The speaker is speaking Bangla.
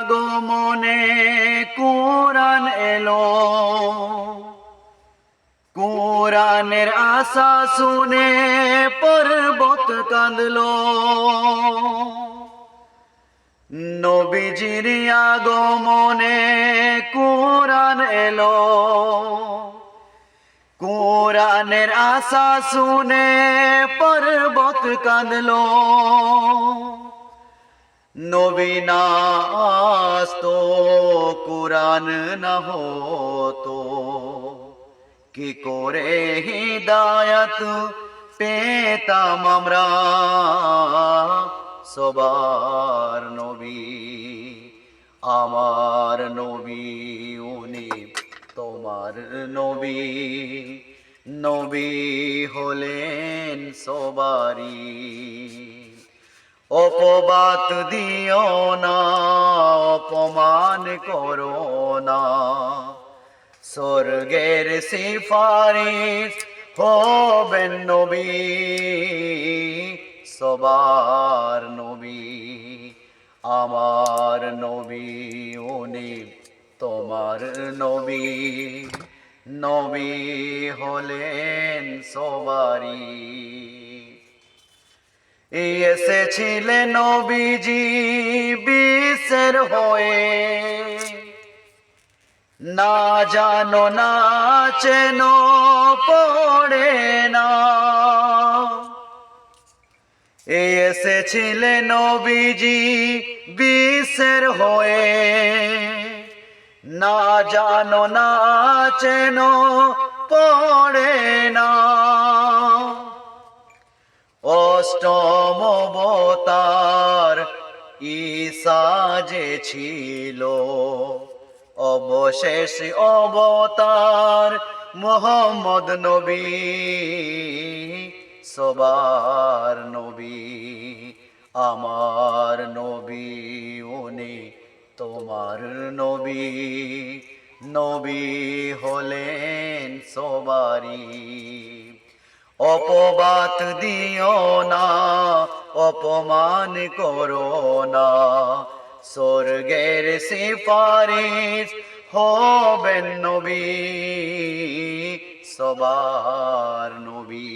আগমনে কোরআন এলো, কোরআনের আশা শুনে পর্বত কাঁদলো। নবীজির আগমনে কোরআন এলো, কোরআনের আশা শুনে পর্বত কাঁদলো। নবী না আসতো, কোরআন না হতো, কি করে হিদায়াত পেতাম আমরা। সবার নবী আমার নবী, উনি তোমার নবী। নবী হলেন সবারই, অপবাদ দিও না, অপমান করো না। স্বর্গের সিফারিশ হবেন নবী, সবার নবী আমার নবী, উনি তোমার নবী। নবী হলেন সবারই। এসেছিলেন নবীজি বিশ্বের হয়ে, না জানো না চেনো পড়ে না। এসেছিলেন নবীজি বিশ্বের হয়ে, না জানো না চেনো পড়ে না। অষ্টম অবতার ঈসা যে ছিল, অবশেষ অবতার মুহাম্মদ নবী, সবার নবী আমার নবী, উনি তোমার নবী। নবী হলেন সবারই, অপবাদ দিও না, অপমান করো না। স্বর্গের সিফারিশ হবেন নবী, সবার নবী।